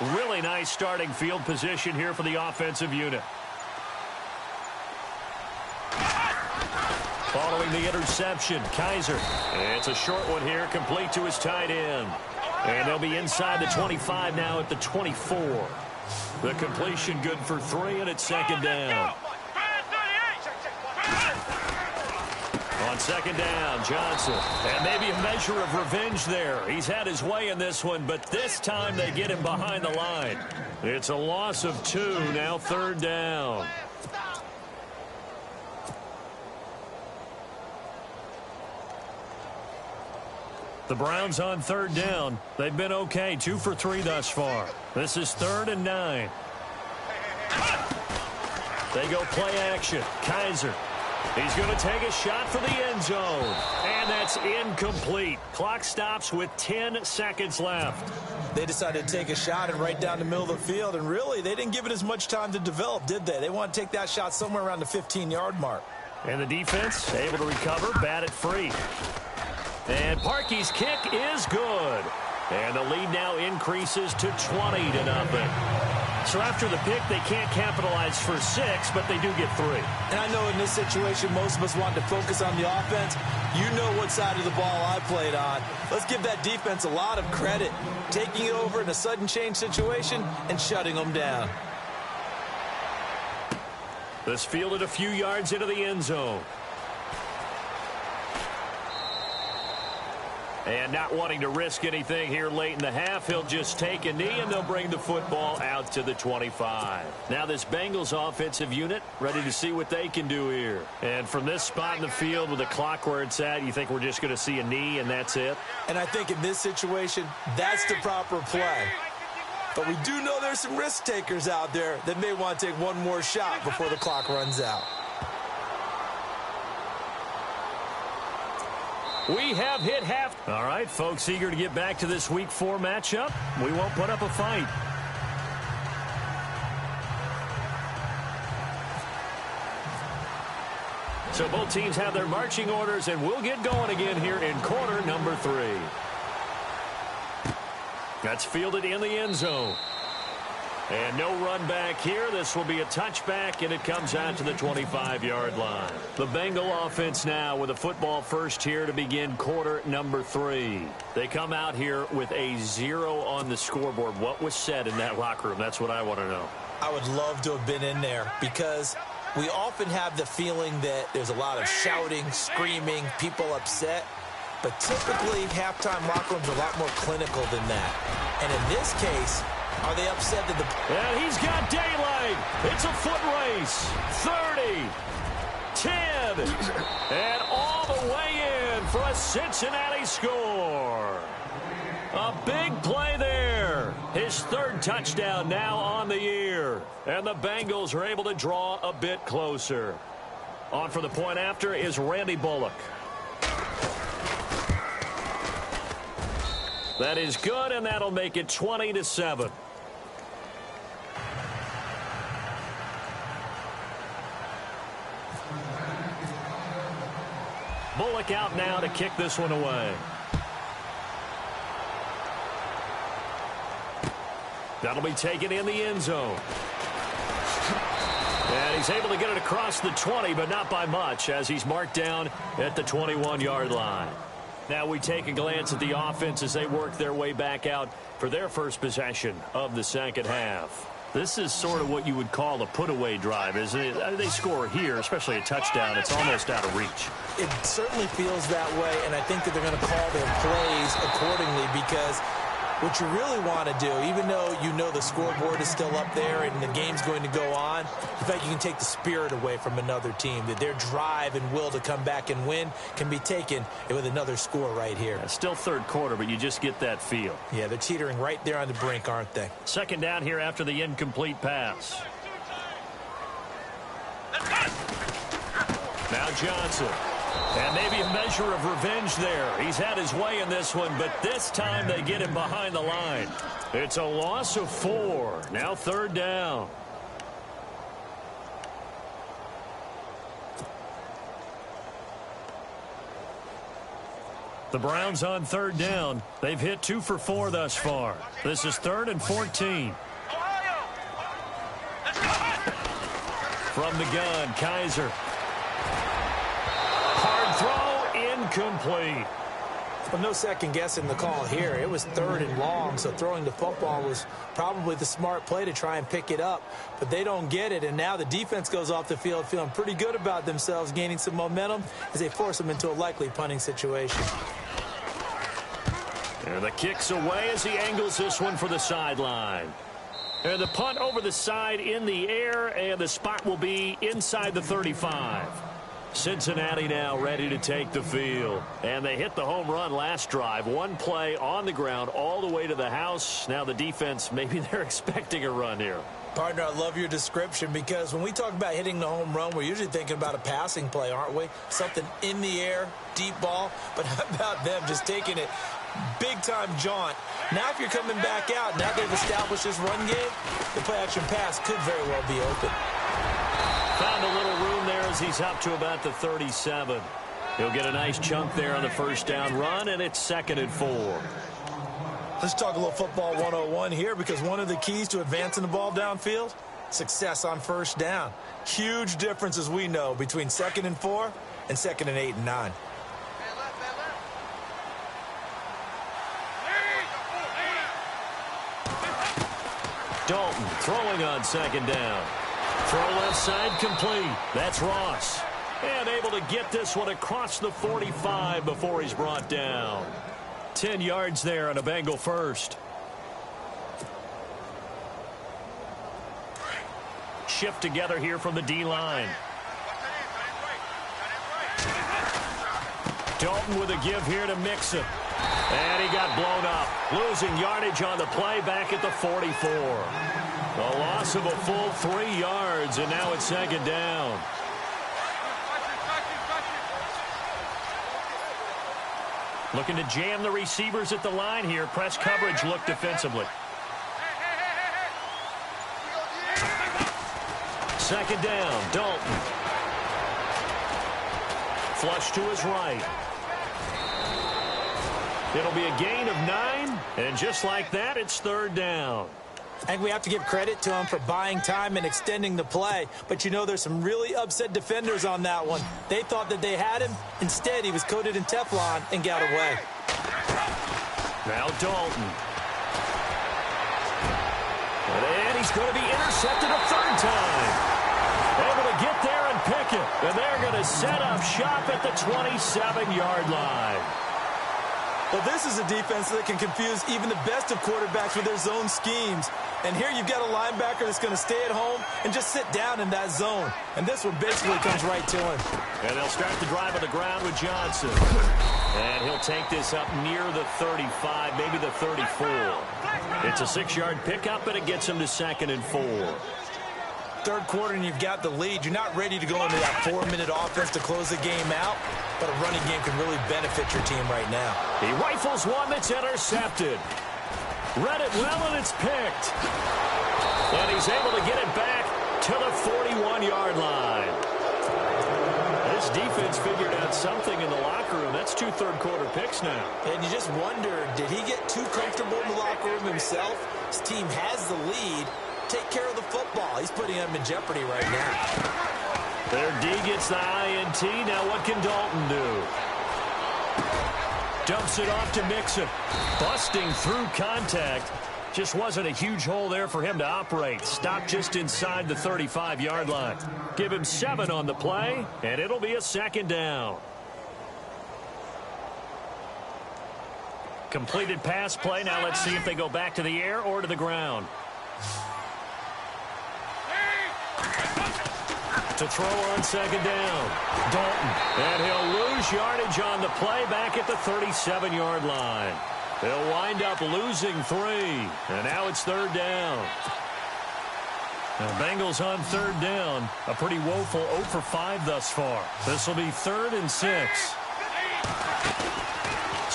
Really nice starting field position here for the offensive unit. Following the interception, Kaiser. It's a short one here, complete to his tight end. And they'll be inside the 25 now at the 24. The completion good for 3, and it's second down. On second down, Johnson. And maybe a measure of revenge there. He's had his way in this one, but this time they get him behind the line. It's a loss of 2, now third down. The Browns on third down. They've been okay, 2 for 3 thus far. This is 3rd and 9. They go play action. Kaiser. He's going to take a shot for the end zone. And that's incomplete. Clock stops with 10 seconds left. They decided to take a shot and right down the middle of the field. And really, they didn't give it as much time to develop, did they? They want to take that shot somewhere around the 15-yard mark. And the defense able to recover, bat it free. And Parkey's kick is good. And the lead now increases to 20-0. So after the pick, they can't capitalize for 6, but they do get 3. And I know in this situation, most of us want to focus on the offense. You know what side of the ball I played on. Let's give that defense a lot of credit, taking it over in a sudden change situation and shutting them down. This fielded a few yards into the end zone. And not wanting to risk anything here late in the half, he'll just take a knee, and they'll bring the football out to the 25. Now this Bengals offensive unit ready to see what they can do here. And from this spot in the field with the clock where it's at, you think we're just going to see a knee and that's it? And I think in this situation, that's the proper play. But we do know there's some risk takers out there that may want to take one more shot before the clock runs out. We have hit half. All right, folks, eager to get back to this Week 4 matchup. We won't put up a fight. So both teams have their marching orders, and we'll get going again here in quarter number 3. That's fielded in the end zone. And no run back here. This will be a touchback, and it comes out to the 25-yard line. The Bengal offense now with a football first here to begin quarter number 3. They come out here with a 0 on the scoreboard. What was said in that locker room? That's what I want to know. I would love to have been in there because we often have the feeling that there's a lot of shouting, screaming, people upset. But typically, halftime locker rooms are a lot more clinical than that. And in this case, are they upset that And he's got daylight. It's a foot race. 30, 10, and all the way in for a Cincinnati score. A big play there. His 3rd touchdown now on the year. And the Bengals are able to draw a bit closer. On for the point after is Randy Bullock. That is good, and that'll make it 20-7. Bullock out now to kick this one away. That'll be taken in the end zone. And he's able to get it across the 20, but not by much, as he's marked down at the 21-yard line. Now we take a glance at the offense as they work their way back out for their first possession of the second half. This is sort of what you would call a put-away drive, isn't it? They score here, especially a touchdown. It's almost out of reach. It certainly feels that way, and I think that they're going to call their plays accordingly because what you really want to do, even though you know the scoreboard is still up there and the game's going to go on, in fact, you can take the spirit away from another team, that their drive and will to come back and win can be taken with another score right here. It's still third quarter, but you just get that feel. Yeah, they're teetering right there on the brink, aren't they? Second down here after the incomplete pass. Now Johnson. And maybe a measure of revenge there. He's had his way in this one, but this time they get him behind the line. It's a loss of 4. Now third down. The Browns on third down. They've hit 2 for 4 thus far. This is 3rd and 14. From the gun, Kaiser. Hard throw, incomplete. Well, no second guessing the call here. It was 3rd and long, so throwing the football was probably the smart play to try and pick it up. But they don't get it, and now the defense goes off the field feeling pretty good about themselves, gaining some momentum as they force them into a likely punting situation. And the kick's away as he angles this one for the sideline. And the punt over the side in the air, and the spot will be inside the 35. Cincinnati now ready to take the field. And they hit the home run last drive. One play on the ground all the way to the house. Now the defense, maybe they're expecting a run here. Partner, I love your description because when we talk about hitting the home run, we're usually thinking about a passing play, aren't we? Something in the air, deep ball. But how about them just taking it big-time jaunt? Now if you're coming back out, now they've established this run game, the play-action pass could very well be open. Found a little room there as he's up to about the 37. He'll get a nice chunk there on the first down run, and it's 2nd and 4. Let's talk a little football 101 here because one of the keys to advancing the ball downfield, success on first down. Huge difference, as we know, between 2nd and 4 and 2nd and 8 and 9. Dalton throwing on 2nd down. Throw left side complete. That's Ross. And able to get this one across the 45 before he's brought down. 10 yards there on a Bengal first. Shift together here from the D-line. Dalton with a give here to Mixon. And he got blown up. Losing yardage on the play back at the 44. A loss of a full 3 yards, and now it's 2nd down. Looking to jam the receivers at the line here. Press coverage look defensively. 2nd down, Dalton. Flush to his right. It'll be a gain of 9, and just like that, it's 3rd down. I think we have to give credit to him for buying time and extending the play. But, you know, there's some really upset defenders on that one. They thought that they had him. Instead, he was coated in Teflon and got away. Now Dalton. And he's going to be intercepted a 3rd time. Able to get there and pick it. And they're going to set up shop at the 27-yard line. Well, this is a defense that can confuse even the best of quarterbacks with their zone schemes. And here you've got a linebacker that's going to stay at home and just sit down in that zone. And this one basically comes right to him. And they'll start the drive on the ground with Johnson. And he'll take this up near the 35, maybe the 34. It's a 6-yard pickup, and it gets him to 2nd and 4. 3rd quarter and you've got the lead. You're not ready to go into that 4-minute offense to close the game out, but a running game can really benefit your team right now. He rifles one that's intercepted. Read it well, and it's picked. And he's able to get it back to the 41-yard line. This defense figured out something in the locker room. That's 2 third-quarter picks now. And you just wonder, did he get too comfortable in the locker room himself? His team has the lead. Take care of the football. He's putting them in jeopardy right now. Their D gets the INT. Now what can Dalton do? Dumps it off to Mixon. Busting through contact. Just wasn't a huge hole there for him to operate. Stopped just inside the 35-yard line. Give him 7 on the play, and it'll be a 2nd down. Completed pass play. Now let's see if they go back to the air or to the ground. To throw on 2nd down. Dalton. And he'll lose yardage on the play back at the 37-yard line. They'll wind up losing 3. And now it's 3rd down. The Bengals on 3rd down. A pretty woeful 0 for 5 thus far. This will be 3rd and 6.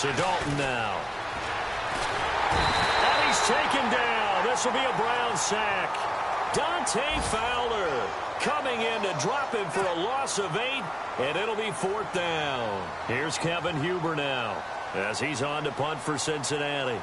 So Dalton now. And he's taken down. This will be a Brown sack. Dante Fowler coming in to drop him for a loss of 8, and it'll be 4th down. Here's Kevin Huber now. as he's on to punt for Cincinnati.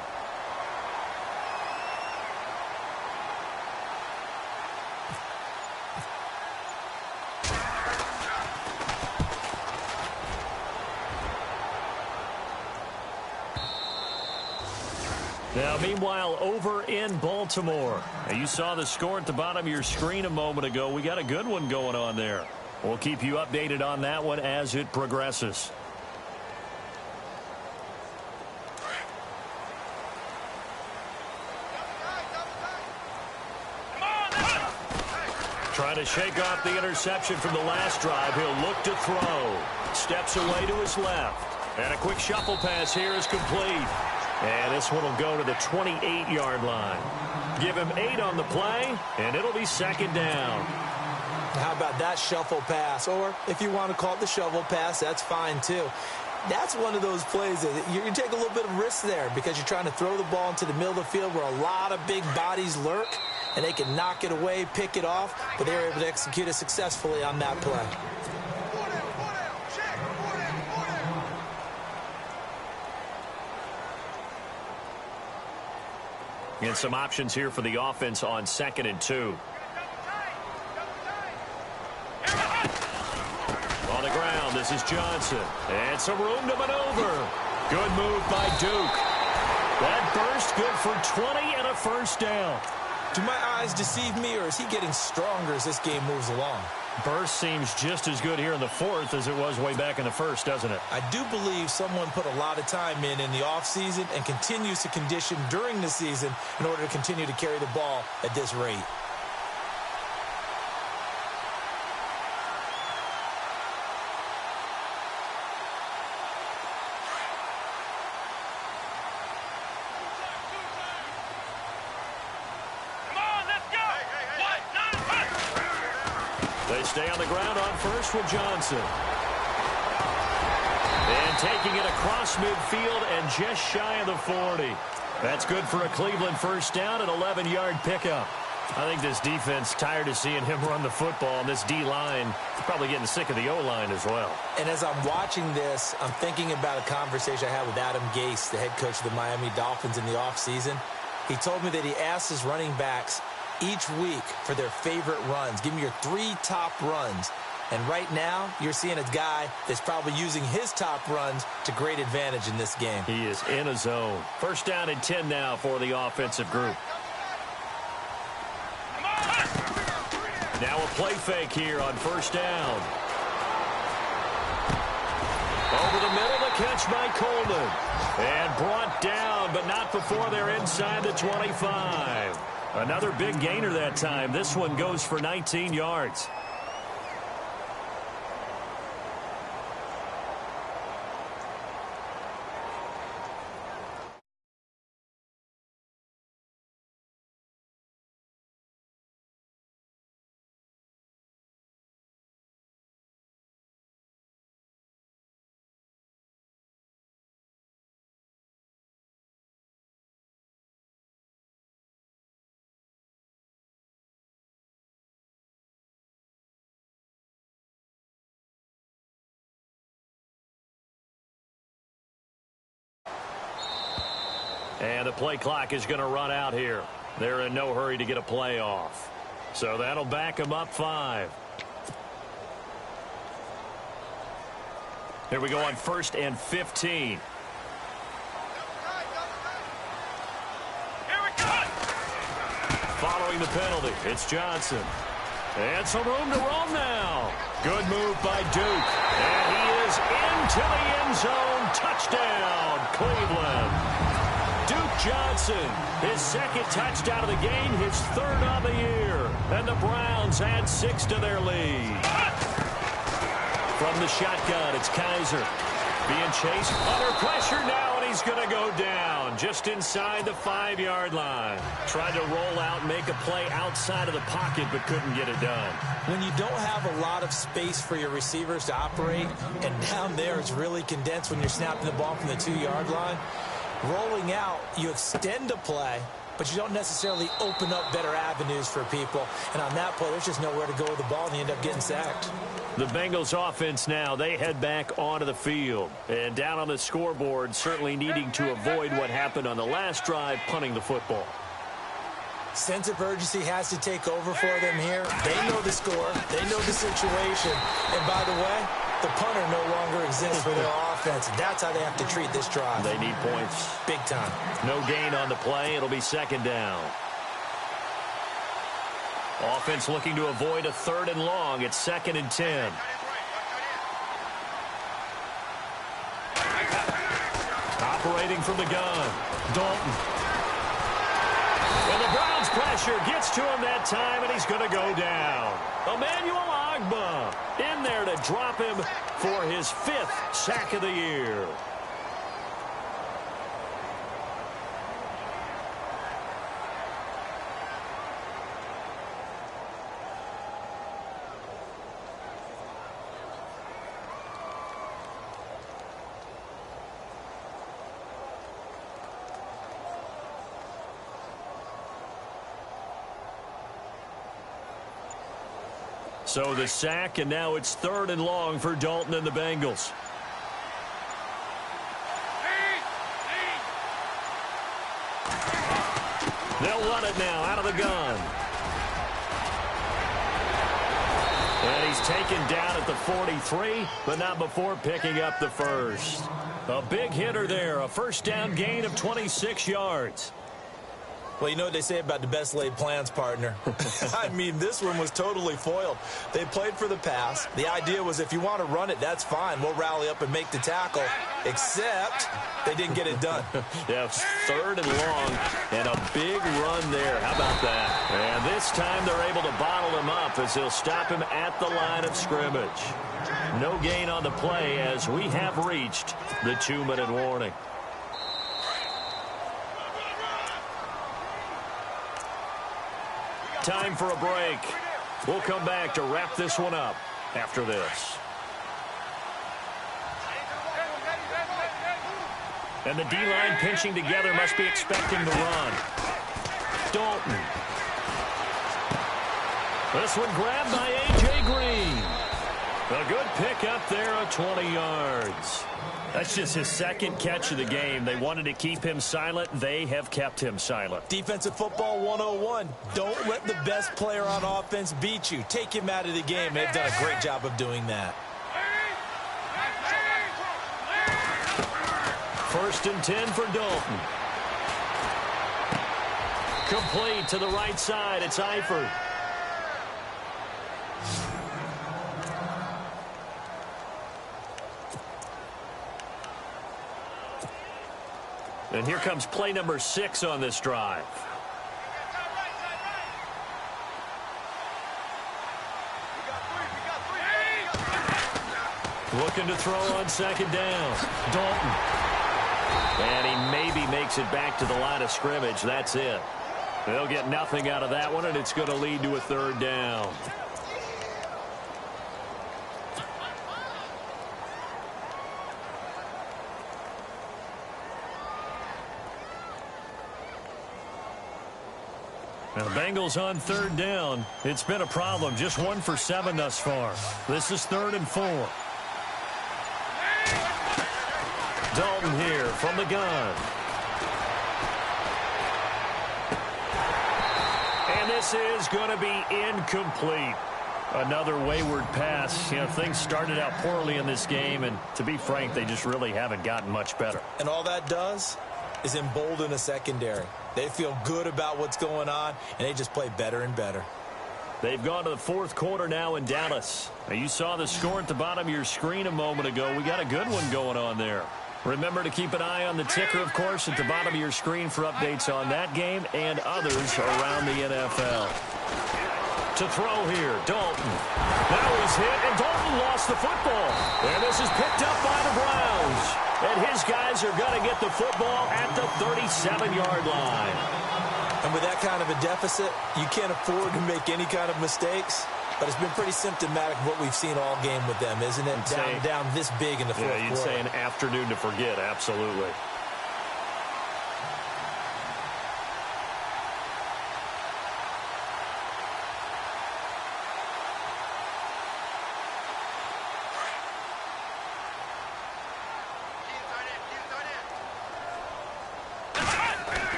Now, meanwhile, over in Baltimore. Now, you saw the score at the bottom of your screen a moment ago. We got a good one going on there. We'll keep you updated on that one as it progresses. Trying to shake off the interception from the last drive. He'll look to throw. Steps away to his left. And a quick shuffle pass here is complete. And this one will go to the 28-yard line. Give him 8 on the play, and it'll be second down. How about that shuffle pass? Or if you want to call it the shovel pass, that's fine too. That's one of those plays that you can take a little bit of risk there because you're trying to throw the ball into the middle of the field where a lot of big bodies lurk, and they can knock it away, pick it off, but they were able to execute it successfully on that play. And some options here for the offense on 2nd and 2. On the ground, this is Johnson. And some room to maneuver. Good move by Duke. That burst good for 20 and a first down. Do my eyes deceive me, or is he getting stronger as this game moves along? Burst seems just as good here in the 4th as it was way back in the 1st, doesn't it? I do believe someone put a lot of time in the offseason and continues to condition during the season in order to continue to carry the ball at this rate. They stay on the ground on first with Johnson. And taking it across midfield and just shy of the 40. That's good for a Cleveland first down, an 11-yard pickup. I think this defense tired of seeing him run the football, and this D-line probably getting sick of the O-line as well. And as I'm watching this, I'm thinking about a conversation I had with Adam Gase, the head coach of the Miami Dolphins in the offseason. He told me that he asked his running backs each week for their favorite runs. Give me your 3 top runs. And right now, you're seeing a guy that's probably using his top runs to great advantage in this game. He is in a zone. First down and 10 now for the offensive group. Now a play fake here on first down. Over the middle, the catch by Coleman. And brought down, but not before they're inside the 25. Another big gainer that time. This one goes for 19 yards. And the play clock is going to run out here. They're in no hurry to get a play off. So that'll back them up 5. Here we go on 1st and 15. Here we go. Following the penalty, it's Johnson. And some room to roam now. Good move by Duke. And he is into the end zone. Touchdown, Cleveland. Duke Johnson, his 2nd touchdown of the game, his 3rd on the year. And the Browns add 6 to their lead. From the shotgun, it's Kaiser. Being chased under pressure now, and he's going to go down just inside the 5-yard line. Tried to roll out, make a play outside of the pocket, but couldn't get it done. When you don't have a lot of space for your receivers to operate, and down there it's really condensed when you're snapping the ball from the 2-yard line, rolling out, you extend a play, but you don't necessarily open up better avenues for people. And on that play, there's just nowhere to go with the ball, and they end up getting sacked. The Bengals offense now, they head back onto the field. And down on the scoreboard, certainly needing to avoid what happened on the last drive, punting the football. Sense of urgency has to take over for them here. They know the score. They know the situation. And by the way, the punter no longer exists for their offense. That's how they have to treat this drive. They need points. Big time. No gain on the play. It'll be second down. Offense looking to avoid a 3rd and long. It's 2nd and 10. Operating from the gun. Dalton. And the Browns pressure gets to him that time, and he's going to go down. Emmanuel Ogbah in there to drop him for his 5th sack of the year. So the sack, and now it's 3rd and long for Dalton and the Bengals. They'll run it now out of the gun. And he's taken down at the 43, but not before picking up the first. A big hitter there, a first down gain of 26 yards. Well, you know what they say about the best laid plans, partner. I mean, this one was totally foiled. They played for the pass. The idea was if you want to run it, that's fine. We'll rally up and make the tackle. Except they didn't get it done. Yeah, 3rd and long, and a big run there. How about that? And this time they're able to bottle him up as they'll stop him at the line of scrimmage. No gain on the play as we have reached the 2-minute warning. Time for a break. We'll come back to wrap this one up after this. And the D-line pinching together, must be expecting the run. Dalton. This one grabbed by A.J. Green. A good pick up there of 20 yards. That's just his 2nd catch of the game. They wanted to keep him silent. They have kept him silent. Defensive football 101. Don't let the best player on offense beat you. Take him out of the game. They've done a great job of doing that. 1st and 10 for Dalton. Complete to the right side. It's Eifert. And here comes play number 6 on this drive. Looking to throw on 2nd down. Dalton. And he maybe makes it back to the line of scrimmage. That's it. They'll get nothing out of that one, and it's going to lead to a 3rd down. Now the Bengals on 3rd down. It's been a problem. Just 1 for 7 thus far. This is 3rd and 4. Dalton here from the gun. And this is going to be incomplete. Another wayward pass. You know, things started out poorly in this game, and to be frank, they just really haven't gotten much better. And all that does is embolden a secondary. They feel good about what's going on, and they just play better and better. They've gone to the 4th quarter now in Dallas. Now, you saw the score at the bottom of your screen a moment ago. We got a good one going on there. Remember to keep an eye on the ticker, of course, at the bottom of your screen for updates on that game and others around the NFL. To throw here, Dalton. Now he's hit, and Dalton lost the football. And this is picked up by the Browns. And his guys are going to get the football at the 37-yard line. And with that kind of a deficit, you can't afford to make any kind of mistakes. But it's been pretty symptomatic of what we've seen all game with them, isn't it? Down this big in the 4th quarter. Yeah, you'd say an afternoon to forget, absolutely.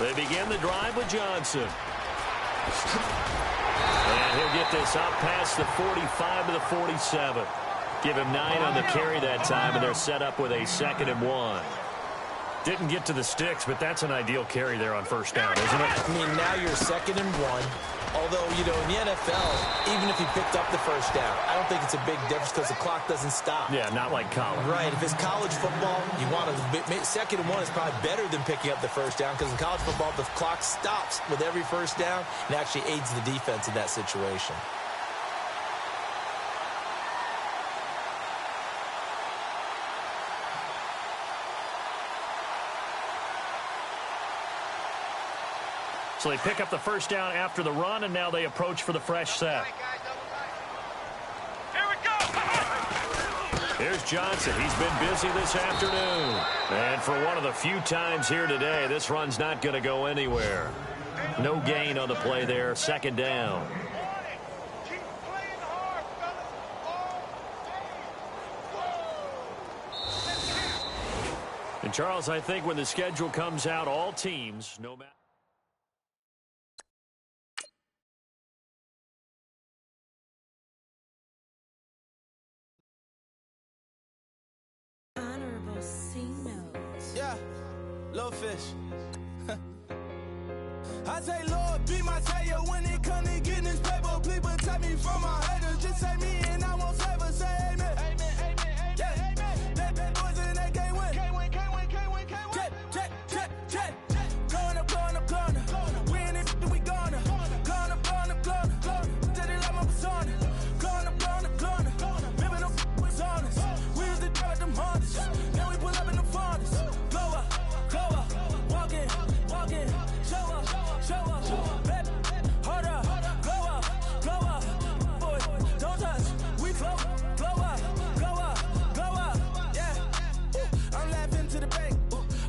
They begin the drive with Johnson. And he'll get this up past the 45 to the 47. Give him 9 on the carry that time, and they're set up with a 2nd and 1. Didn't get to the sticks, but that's an ideal carry there on first down, isn't it? I mean, now you're 2nd and 1. Although, you know, in the NFL, even if you picked up the first down, I don't think it's a big difference because the clock doesn't stop. Yeah, not like college. Right. If it's college football, you want to 2nd and 1 is probably better than picking up the first down because in college football, the clock stops with every first down and actually aids the defense in that situation. So they pick up the first down after the run, and now they approach for the fresh set. Here we go. Here's Johnson. He's been busy this afternoon. And for one of the few times here today, this run's not going to go anywhere. No gain on the play there. 2nd down. Keep playing hard, fellas. And Charles, I think when the schedule comes out, all teams, no matter. Yeah, little fish. I say, Lord, be my savior when it comes to getting this paper. Please protect me from my haters. Just say me and I won't save us. Say amen. Amen, amen, yeah. Amen. That boys and they can't win. Can't win, can't win, can't win, can't win. Jet. Going up, going up, going up. We in it, we gonna. Going up, going up, going up. Did it like my persona. Going up, going up, going up. Remember no was honest. We used to drive them Hondas. Now we pull up in the Fondas. Go up, walking, show up, baby, hold up, go up, boy, don't touch, we flow up, yeah, I'm laughing to the bank,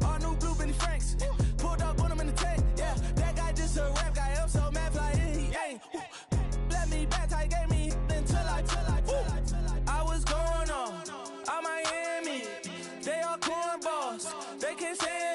all new blue Benny Franks, pulled up, put him in the tank, yeah, that guy just a rap guy, I'm so mad, fly in, he ain't, let me back, I gave me until I was going on Miami, they all cornballs, they can't stand